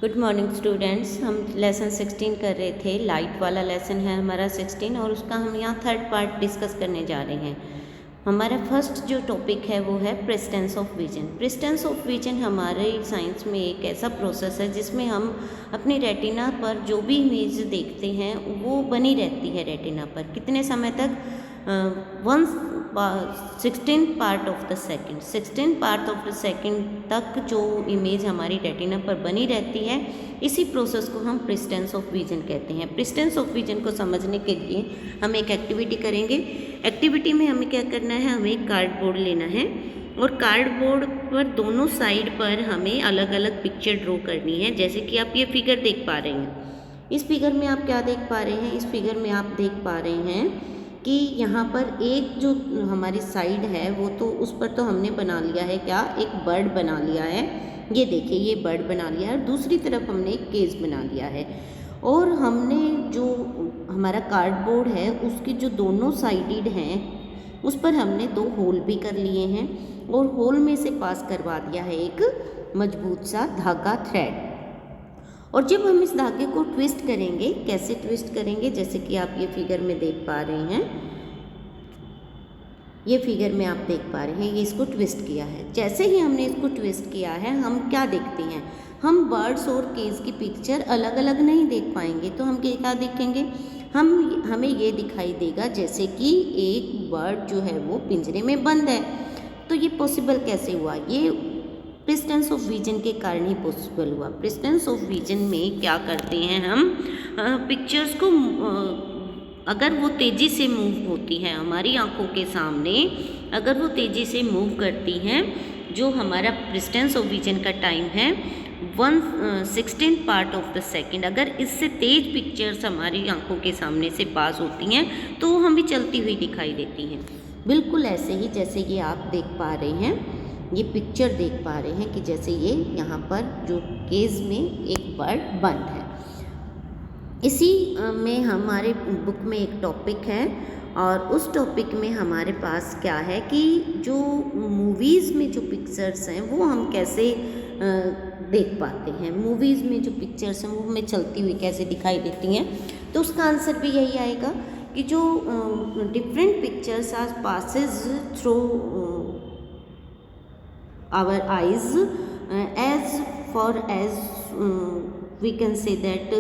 Good morning students. हम lesson 16 कर रहे थे। लाइट वाला लेसन है हमारा 16 और उसका हम यहाँ थर्ड पार्ट डिस्कस करने जा रहे हैं। हमारा फर्स्ट जो टॉपिक है वो है प्रेस्टेंस ऑफ विजन। प्रेस्टेंस ऑफ विजन हमारे साइंस में एक ऐसा प्रोसेस है जिसमें हम अपनी रेटिना पर जो भी इमेज देखते हैं वो बनी रहती है रेटिना पर कितने समय तक, 16 part of the second 16 part of the second तक जो इमेज हमारी रेटिना पर बनी रहती है, इसी प्रोसेस को हम प्रेस्टेंस ऑफ विजन कहते हैं। प्रेस्टेंस ऑफ विजन को समझने के लिए हम एक एक्टिविटी करेंगे। एक्टिविटी में हमें क्या करना है, हमें एक कार्डबोर्ड लेना है और कार्डबोर्ड पर दोनों साइड पर हमें अलग अलग पिक्चर ड्रॉ करनी है। जैसे कि आप ये फिगर देख पा रहे हैं। इस फिगर में आप क्या देख पा रहे हैं, इस फिगर में आप देख पा रहे हैं कि यहाँ पर एक जो हमारी साइड है वो तो उस पर तो हमने बना लिया है, क्या, एक बर्ड बना लिया है। ये देखिए, ये बर्ड बना लिया है। दूसरी तरफ हमने एक केज बना लिया है और हमने जो हमारा कार्डबोर्ड है उसकी जो दोनों साइडेड हैं उस पर हमने 2 होल भी कर लिए हैं और होल में से पास करवा दिया है एक मजबूत सा धागा, थ्रेड। और जब हम इस धागे को ट्विस्ट करेंगे, कैसे ट्विस्ट करेंगे, जैसे कि आप ये फिगर में देख पा रहे हैं, ये फिगर में आप देख पा रहे हैं, ये इसको ट्विस्ट किया है। जैसे ही हमने इसको ट्विस्ट किया है, हम क्या देखते हैं, हम बर्ड्स और केज की पिक्चर अलग अलग नहीं देख पाएंगे। तो हम क्या देखेंगे, हमें ये दिखाई देगा जैसे कि एक बर्ड जो है वो पिंजरे में बंद है। तो ये पॉसिबल कैसे हुआ, ये प्रेस्टेंस ऑफ विजन के कारण ही पॉसिबल हुआ। प्रेस्टेंस ऑफ विजन में क्या करते हैं हम, पिक्चर्स को अगर वो तेज़ी से मूव होती है हमारी आंखों के सामने, अगर वो तेज़ी से मूव करती हैं, जो हमारा प्रेस्टेंस ऑफ विजन का टाइम है 1/16 पार्ट ऑफ द सेकेंड, अगर इससे तेज़ पिक्चर्स हमारी आंखों के सामने से पास होती हैं तो वो हमें चलती हुई दिखाई देती हैं। बिल्कुल ऐसे ही जैसे ये आप देख पा रहे हैं, ये पिक्चर देख पा रहे हैं कि जैसे ये यहाँ पर जो केज में एक बर्ड बंद है। इसी में हमारे बुक में एक टॉपिक है और उस टॉपिक में हमारे पास क्या है कि जो मूवीज़ में जो पिक्चर्स हैं वो हम कैसे देख पाते हैं, मूवीज़ में जो पिक्चर्स हैं वो हमें चलती हुई कैसे दिखाई देती हैं। तो उसका आंसर भी यही आएगा कि जो different pictures are passes through our eyes, as we can say that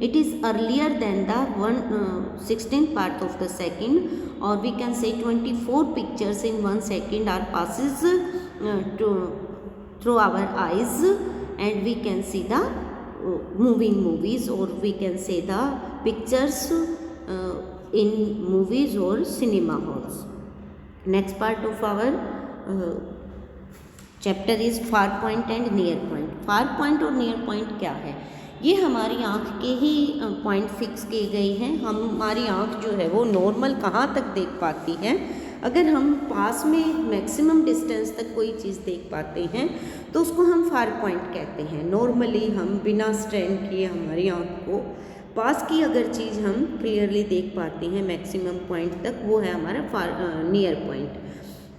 it is earlier than the 1/16 part of the second, or we can say 24 pictures in 1 second are passes through our eyes, and we can see the moving movies, or we can say the pictures in movies or cinema halls. Next part of our chapter is far point and near point. Far point और near point क्या है, ये हमारी आँख के ही point fix किए गए हैं। हमारी आँख जो है वो नॉर्मल कहाँ तक देख पाती है, अगर हम पास में मैक्सिमम डिस्टेंस तक कोई चीज़ देख पाते हैं तो उसको हम फार पॉइंट कहते हैं। नॉर्मली हम बिना स्ट्रेन किए हमारी आँख को पास की अगर चीज़ हम क्लियरली देख पाते हैं मैक्सिमम पॉइंट तक, वो है हमारा नियर पॉइंट।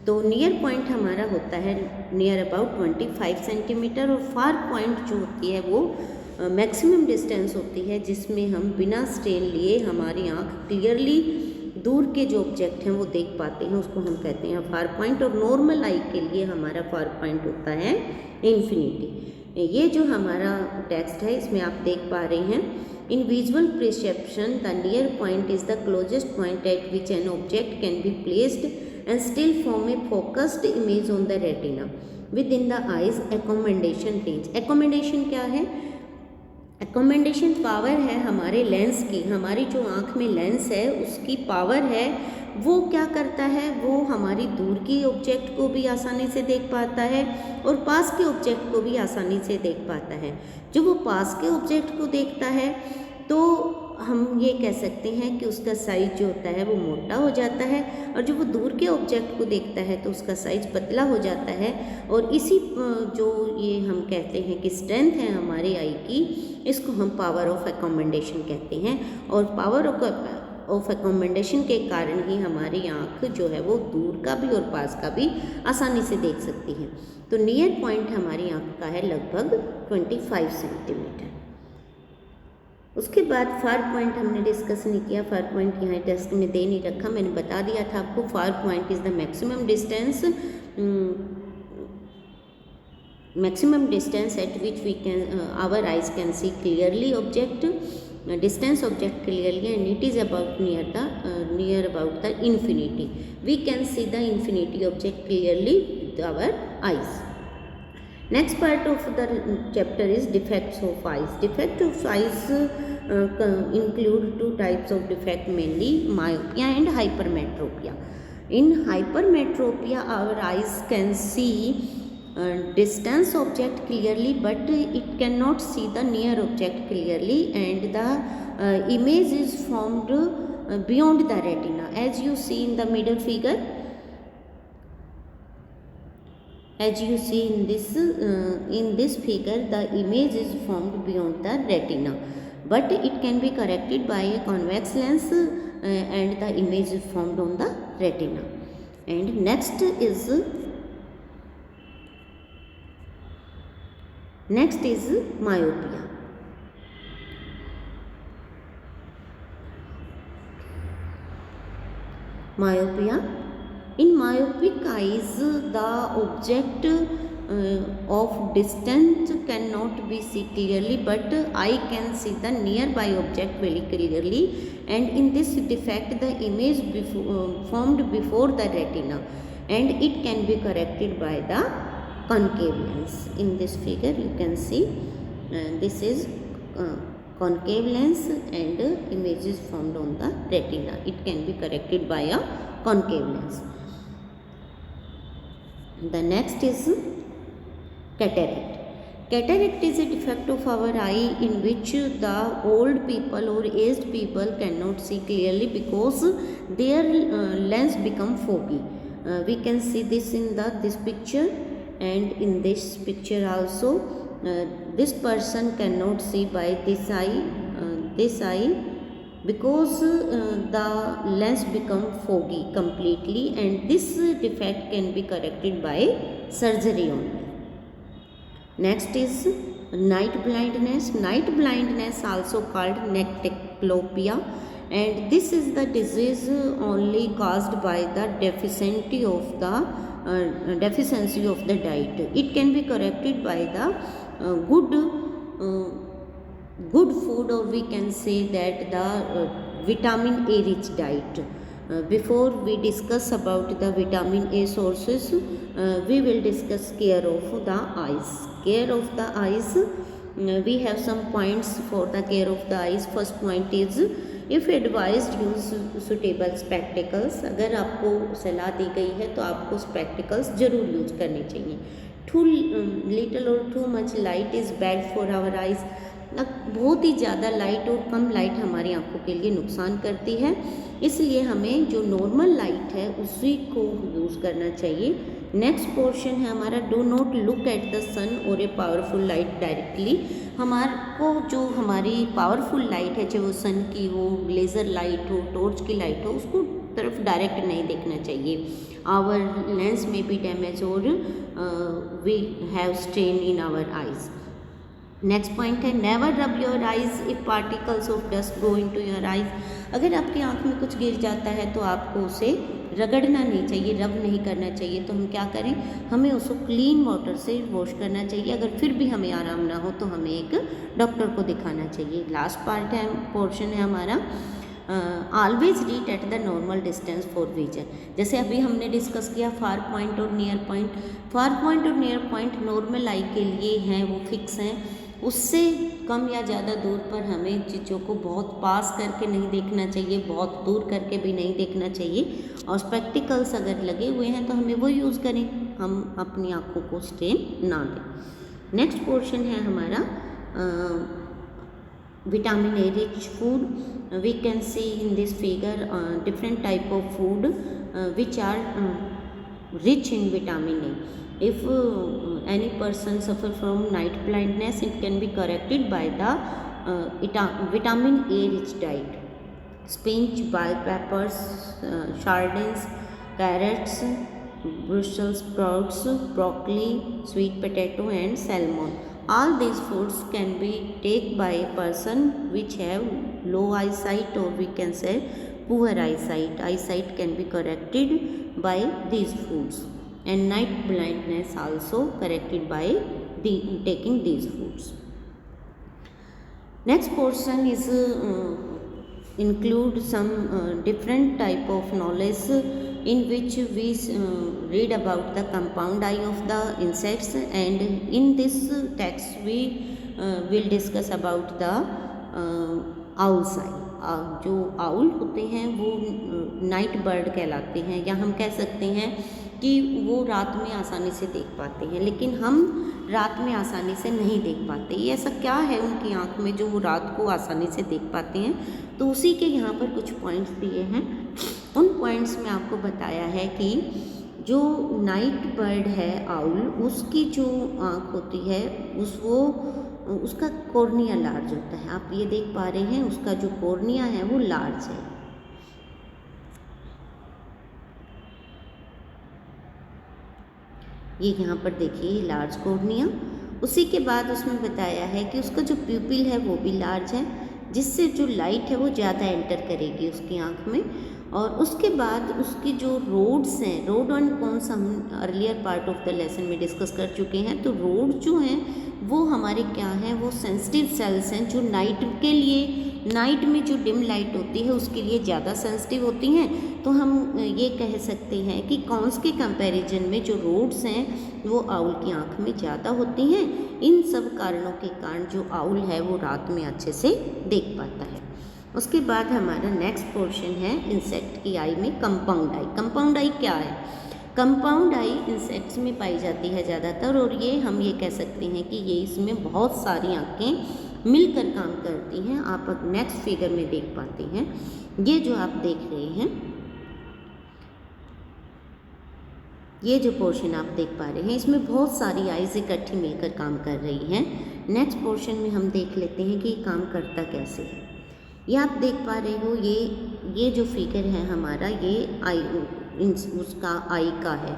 तो नियर पॉइंट हमारा होता है नियर अबाउट 25 सेंटीमीटर, और फार पॉइंट जो होती है वो मैक्सिमम डिस्टेंस होती है जिसमें हम बिना स्ट्रेन लिए हमारी आँख क्लियरली दूर के जो ऑब्जेक्ट हैं वो देख पाते हैं, उसको हम कहते हैं फार पॉइंट। और नॉर्मल आई के लिए हमारा फार पॉइंट होता है इन्फिनिटी। ये जो हमारा टेक्स्ट है इसमें आप देख पा रहे हैं, इन visual perception the near point is the closest point eight which an object can be placed and still form a focused image on the retina within the eyes accommodation range। accommodation क्या है, accommodation power है हमारे lens की, हमारी जो आँख में lens है उसकी पावर है। वो क्या करता है, वो हमारी दूर की ऑब्जेक्ट को भी आसानी से देख पाता है और पास के ऑब्जेक्ट को भी आसानी से देख पाता है। जब वो पास के ऑब्जेक्ट को देखता है तो हम ये कह सकते हैं कि उसका साइज जो होता है वो मोटा हो जाता है, और जब वो दूर के ऑब्जेक्ट को देखता है तो उसका साइज पतला हो जाता है। और इसी जो ये हम कहते हैं कि स्ट्रेंथ है हमारी आई की, इसको हम पावर ऑफ एकोमोडेशन कहते हैं। और पावर ऑफ ऑफ एकोमोडेशन के कारण ही हमारी आँख जो है वो दूर का भी और पास का भी आसानी से देख सकती है। तो नियर पॉइंट हमारी आँख का है लगभग 25 सेंटीमीटर। उसके बाद फार पॉइंट हमने डिस्कस नहीं किया, फार पॉइंट यहाँ टेस्ट में दे नहीं रखा, मैंने बता दिया था आपको। Far point is the maximum distance at which we can our eyes can see clearly object distance object clearly, and it is about near about the infinity. We can see the infinity object clearly with our eyes. Next part of the chapter is defects of eyes. Defect of eyes include two types of defect, mainly myopia and hypermetropia. In hypermetropia our eyes can see distance object clearly, but it cannot see the near object clearly, and the image is formed beyond the retina, as you see in the middle figure. As you see in this figure, the image is formed beyond the retina, but it can be corrected by a convex lens, and the image is formed on the retina. And next is myopia. In myopic eyes, the object of distance cannot be seen clearly, but eye can see the nearby object very clearly, and in this defect the image formed before the retina, and it can be corrected by the concave lens. In this figure you can see this is concave lens, and image is formed on the retina. It can be corrected by a concave lens. The next is cataract. Cataract is a defect of our eye in which the old people or aged people cannot see clearly because their lens become foggy. We can see this in this picture, and in this picture also this person cannot see by this eye because the lens become foggy completely, and this defect can be corrected by surgery only. Next is night blindness. Night blindness also called nyctalopia, and this is the disease only caused by the deficiency of the diet. It can be corrected by the good food, or we can say that the vitamin A rich diet. Before we discuss about the vitamin A sources, we will discuss care of the eyes. Care of the eyes, we have some points for the care of the eyes. First point is, if advised, use suitable spectacles. अगर आपको सलाह दी गई है तो आपको spectacles जरूर use करने चाहिए. Too little or too much light is bad for our eyes. बहुत ही ज़्यादा लाइट और कम लाइट हमारी आंखों के लिए नुकसान करती है, इसलिए हमें जो नॉर्मल लाइट है उसी को यूज़ करना चाहिए. नेक्स्ट पोर्शन है हमारा, do not look at the sun और ए पावरफुल लाइट डायरेक्टली. हमारे जो हमारी पावरफुल लाइट है, चाहे वो सन की हो, लेज़र लाइट हो, टॉर्च की लाइट हो, उसको तरफ डायरेक्ट नहीं देखना चाहिए. आवर लेंस में भी डैमेज और we have strain in our eyes. Next point है, never rub your eyes if particles of dust go into your eyes. अगर आपकी आँख में कुछ गिर जाता है तो आपको उसे रगड़ना नहीं चाहिए, रब नहीं करना चाहिए. तो हम क्या करें, हमें उसको क्लीन वाटर से वॉश करना चाहिए. अगर फिर भी हमें आराम ना हो तो हमें एक डॉक्टर को दिखाना चाहिए. लास्ट पोर्शन है हमारा, always read at the normal distance for vision. जैसे अभी हमने डिस्कस किया फार पॉइंट और नियर पॉइंट. फार पॉइंट और नियर पॉइंट नॉर्मल आई के लिए हैं, वो फिक्स हैं. उससे कम या ज़्यादा दूर पर हमें चीज़ों को बहुत पास करके नहीं देखना चाहिए, बहुत दूर करके भी नहीं देखना चाहिए. और स्पेक्टिकल्स अगर लगे हुए हैं तो हमें वो यूज़ करें, हम अपनी आँखों को स्ट्रेन ना दें. नेक्स्ट पोर्शन है हमारा vitamin A rich food. We can see in this figure different type of food which are rich in vitamin A. If any person suffer from night blindness, it can be corrected by the vitamin A rich diet. spinach, bell peppers, sardines, carrots, Brussels sprouts, broccoli, sweet potato and salmon. All these foods can be taken by a person which have low eyesight, or we can say poor eyesight. Eyesight can be corrected by these foods, and night blindness also corrected by taking these foods. Next portion is include some different type of knowledge in which we read about the compound eye of the insects, and in this text we will discuss about the owl's eye. जो owl होते हैं वो night bird कहलाते हैं, या हम कह सकते हैं कि वो रात में आसानी से देख पाते हैं, लेकिन हम रात में आसानी से नहीं देख पाते। ये ऐसा क्या है उनकी आँख में जो वो रात को आसानी से देख पाते हैं? तो उसी के यहाँ पर कुछ पॉइंट्स दिए हैं। उन पॉइंट्स में आपको बताया है कि जो नाइट बर्ड है आउल, उसकी जो आँख होती है उसका कॉर्निया लार्ज होता है। आप ये देख पा रहे हैं, उसका जो कॉर्निया है वो लार्ज है। ये यहाँ पर देखिए लार्ज कॉर्निया। उसी के बाद उसमें बताया है कि उसका जो प्यूपिल है वो भी लार्ज है, जिससे जो लाइट है वो ज़्यादा एंटर करेगी उसकी आँख में। और उसके बाद उसकी जो रोड्स हैं, रोड एंड कॉन्स हम earlier part of the lesson में डिस्कस कर चुके हैं। तो रोड जो हैं वो हमारे क्या हैं, वो सेंसिटिव सेल्स हैं जो नाइट में जो डिम लाइट होती है उसके लिए ज़्यादा सेंसिटिव होती हैं। तो हम ये कह सकते हैं कि कॉन्स के कंपैरिजन में जो रोड्स हैं वो आउल की आँख में ज़्यादा होती हैं। इन सब कारणों के कारण जो आउल है वो रात में अच्छे से देख पाता है। उसके बाद हमारा नेक्स्ट पोर्शन है इंसेक्ट की आई में कंपाउंड आई। कंपाउंड आई क्या है? कंपाउंड आई इंसेक्ट्स में पाई जाती है ज़्यादातर, और ये हम ये कह सकते हैं कि ये इसमें बहुत सारी आँखें मिलकर काम करती हैं। आप अब नेक्स्ट फिगर में देख पाते हैं, ये जो आप देख रहे हैं, ये जो पोर्शन आप देख पा रहे हैं, इसमें बहुत सारी आइज़ इकट्ठी मिलकर काम कर रही हैं। नेक्स्ट पोर्शन में हम देख लेते हैं कि ये काम करता कैसे है। ये आप देख पा रहे हो, ये जो फिगर है हमारा, ये आई उसका आई का है,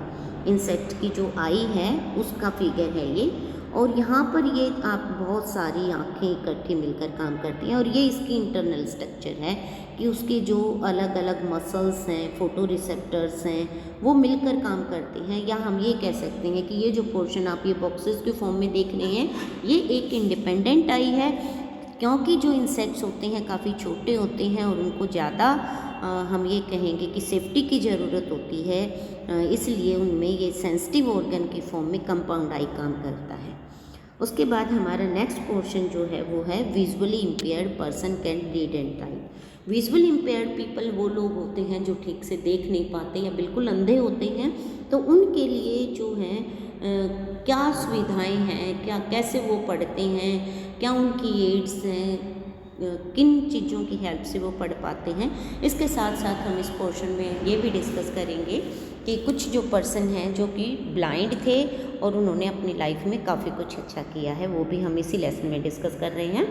इंसेक्ट की जो आई है उसका फिगर है ये। और यहाँ पर ये आप बहुत सारी आँखें इकट्ठी मिलकर काम करती हैं, और ये इसकी इंटरनल स्ट्रक्चर है कि उसके जो अलग अलग मसल्स हैं, फोटो रिसेप्टर्स हैं, वो मिलकर काम करते हैं। या हम ये कह सकते हैं कि ये जो पोर्शन आप ये बॉक्सेस के फॉर्म में देख रहे हैं, ये एक इंडिपेंडेंट आई है, क्योंकि जो इंसेक्ट्स होते हैं काफ़ी छोटे होते हैं और उनको ज़्यादा हम ये कहेंगे कि सेफ्टी की ज़रूरत होती है, इसलिए उनमें ये सेंसिटिव ऑर्गन की फॉर्म में कंपाउंड आई काम करता है। उसके बाद हमारा नेक्स्ट पोर्शन जो है वो है visually impaired person can read and right. Visually impaired people वो लोग होते हैं जो ठीक से देख नहीं पाते या बिल्कुल अंधे होते हैं। तो उनके लिए जो है क्या सुविधाएं हैं, क्या कैसे वो पढ़ते हैं, क्या उनकी एड्स हैं, किन चीज़ों की हेल्प से वो पढ़ पाते हैं। इसके साथ साथ हम इस पोर्शन में ये भी डिस्कस करेंगे कि कुछ जो पर्सन हैं जो कि ब्लाइंड थे और उन्होंने अपनी लाइफ में काफ़ी कुछ अच्छा किया है, वो भी हम इसी लेसन में डिस्कस कर रहे हैं।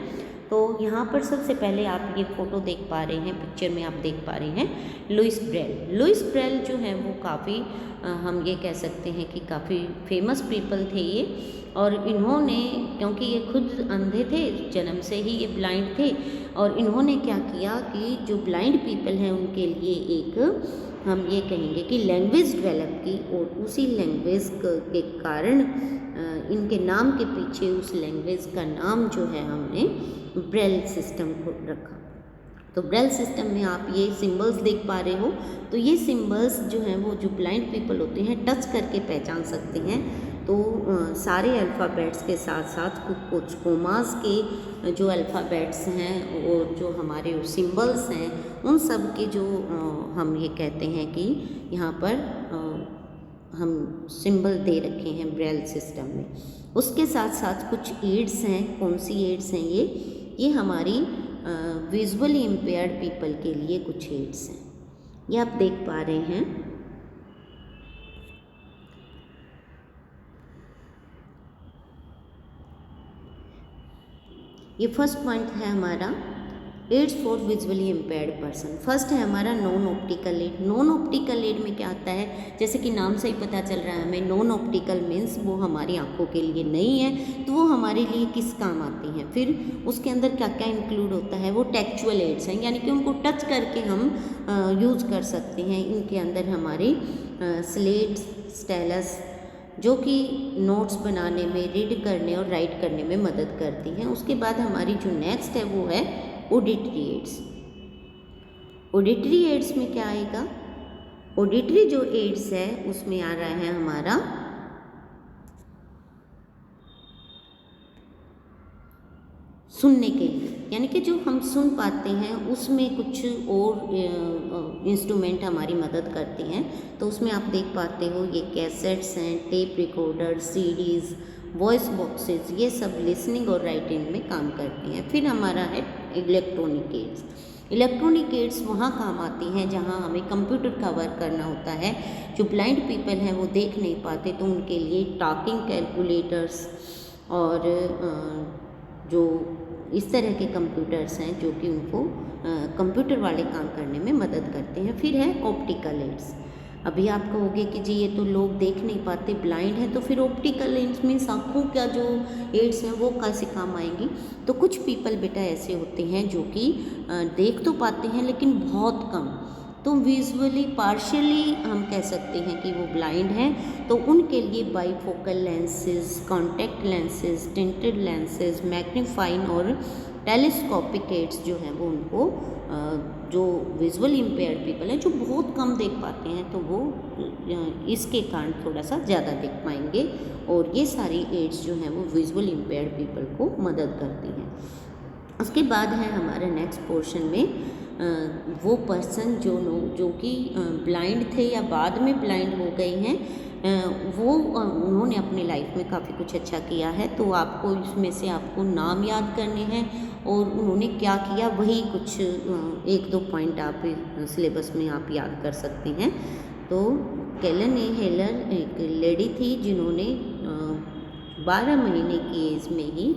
तो यहाँ पर सबसे पहले आप ये फ़ोटो देख पा रहे हैं, पिक्चर में आप देख पा रहे हैं लुइस ब्रेल। लुइस ब्रेल जो है वो काफ़ी हम ये कह सकते हैं कि काफ़ी फेमस पीपल थे ये, और इन्होंने, क्योंकि ये खुद अंधे थे, जन्म से ही ये ब्लाइंड थे, और इन्होंने क्या किया कि जो ब्लाइंड पीपल हैं उनके लिए एक हम ये कहेंगे कि लैंग्वेज डेवलप की, और उसी लैंग्वेज के कारण इनके नाम के पीछे उस लैंग्वेज का नाम जो है हमने ब्रेल सिस्टम को रखा। तो ब्रेल सिस्टम में आप ये सिंबल्स देख पा रहे हो, तो ये सिंबल्स जो हैं वो जो ब्लाइंड पीपल होते हैं टच करके पहचान सकते हैं। तो सारे अल्फ़ाबेट्स के साथ साथ कुछ कोमास के जो अल्फ़ाबेट्स हैं और जो हमारे सिंबल्स हैं, उन सब के जो हम ये कहते हैं कि यहाँ पर हम सिंबल दे रखे हैं ब्रेल सिस्टम में। उसके साथ साथ कुछ एड्स हैं। कौन सी एड्स हैं ये हमारी विजुअली इम्पेयर्ड पीपल के लिए कुछ एड्स हैं। ये आप देख पा रहे हैं। ये फर्स्ट पॉइंट है हमारा aids for visually impaired person. First है हमारा non optical aid. Non optical aid में क्या आता है, जैसे कि नाम से ही पता चल रहा है हमें, नॉन ऑप्टिकल मीन्स वो हमारी आंखों के लिए नहीं है, तो वो हमारे लिए किस काम आती हैं। फिर उसके अंदर क्या क्या इंक्लूड होता है, वो टेक्चुअल एड्स हैं, यानी कि उनको टच करके हम यूज़ कर सकते हैं। इनके अंदर हमारी स्लेट, स्टेलस, जो कि नोट्स बनाने में, रीड करने और राइट करने में मदद करती हैं। उसके बाद हमारी जो नेक्स्ट है वो है ऑडिटरी एड्स। ऑडिटरी एड्स में क्या आएगा, ऑडिटरी जो एड्स है उसमें आ रहा है हमारा सुनने के लिए, यानी कि जो हम सुन पाते हैं उसमें कुछ और इंस्ट्रूमेंट हमारी मदद करते हैं। तो उसमें आप देख पाते हो ये कैसेट्स हैं, tape recorder, CDs, voice boxes, ये सब लिसनिंग और राइटिंग में काम करती हैं। फिर हमारा है इलेक्ट्रॉनिक एड्स। इलेक्ट्रॉनिक एड्स वहाँ काम आती हैं जहाँ हमें कंप्यूटर का वर्क करना होता है। जो ब्लाइंड पीपल हैं वो देख नहीं पाते, तो उनके लिए टॉकिंग कैलकुलेटर्स और जो इस तरह के कंप्यूटर्स हैं जो कि उनको कंप्यूटर वाले काम करने में मदद करते हैं। फिर है ऑप्टिकल एड्स। अभी आप कहोगे कि जी ये तो लोग देख नहीं पाते, ब्लाइंड है, तो फिर ऑप्टिकल एड्स मीन्स आँखों का जो एड्स हैं वो कैसे काम आएंगी। तो कुछ पीपल बेटा ऐसे होते हैं जो कि देख तो पाते हैं लेकिन बहुत कम, तो विजुअली पार्शियली हम कह सकते हैं कि वो ब्लाइंड हैं। तो उनके लिए bifocal lenses, contact lenses, tinted lenses, magnifying और टेलीस्कोपिक एड्स जो हैं वो उनको जो विजुअली इम्पेयर्ड पीपल हैं जो बहुत कम देख पाते हैं, तो वो इसके कारण थोड़ा सा ज़्यादा देख पाएंगे। और ये सारी एड्स जो हैं वो विजुअली इम्पेयर्ड पीपल को मदद करती हैं। उसके बाद है हमारे नेक्स्ट पोर्शन में वो पर्सन जो कि ब्लाइंड थे या बाद में ब्लाइंड हो गए हैं, वो उन्होंने अपनी लाइफ में काफ़ी कुछ अच्छा किया है। तो आपको इसमें से आपको नाम याद करने हैं और उन्होंने क्या किया वही कुछ एक दो पॉइंट आप सिलेबस में आप याद कर सकते हैं। तो हेलन ए हेलर एक लेडी थी जिन्होंने 12 महीने की एज में ही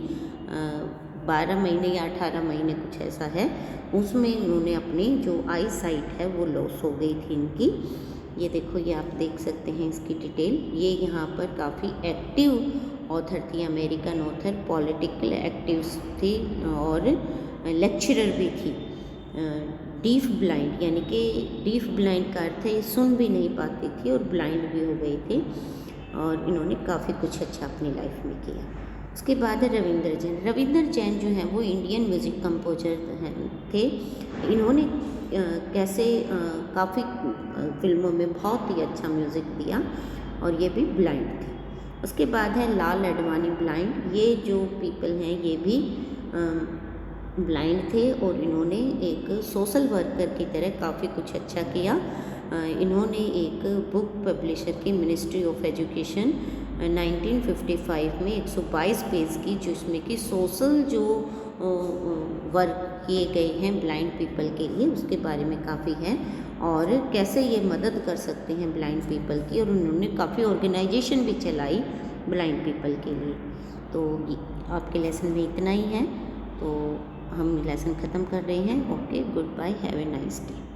12 महीने या 18 महीने कुछ ऐसा है, उसमें उन्होंने अपनी जो आई साइट है वो लॉस हो गई थी इनकी। ये देखो, ये आप देख सकते हैं इसकी डिटेल। ये यहाँ पर काफ़ी एक्टिव ऑथर थी, अमेरिकन ऑथर, पॉलिटिकल एक्टिव्स थी और लेक्चरर भी थी। डीफ ब्लाइंड, यानी कि डीफ ब्लाइंड का अर्थ है सुन भी नहीं पाती थी और ब्लाइंड भी हो गई थी, और इन्होंने काफ़ी कुछ अच्छा अपनी लाइफ में किया। उसके बाद है रविंद्र जैन। रविंद्र जैन जो हैं वो इंडियन म्यूज़िक कंपोजर थे। इन्होंने कैसे काफ़ी फिल्मों में बहुत ही अच्छा म्यूज़िक दिया और ये भी ब्लाइंड थे। उसके बाद है लाल अडवाणी, ब्लाइंड। ये जो पीपल हैं ये भी ब्लाइंड थे और इन्होंने एक सोशल वर्कर की तरह काफ़ी कुछ अच्छा किया। इन्होंने एक बुक पब्लिशर की, मिनिस्ट्री ऑफ एजुकेशन, 1955 में 122 पेज की, जिसमें कि सोशल जो वर्क किए गए हैं ब्लाइंड पीपल के लिए उसके बारे में काफ़ी है और कैसे ये मदद कर सकते हैं ब्लाइंड पीपल की। और उन्होंने काफ़ी ऑर्गेनाइजेशन भी चलाई ब्लाइंड पीपल के लिए। तो आपके लेसन में इतना ही है, तो हम लेसन ख़त्म कर रहे हैं। Okay, good bye, have a nice day.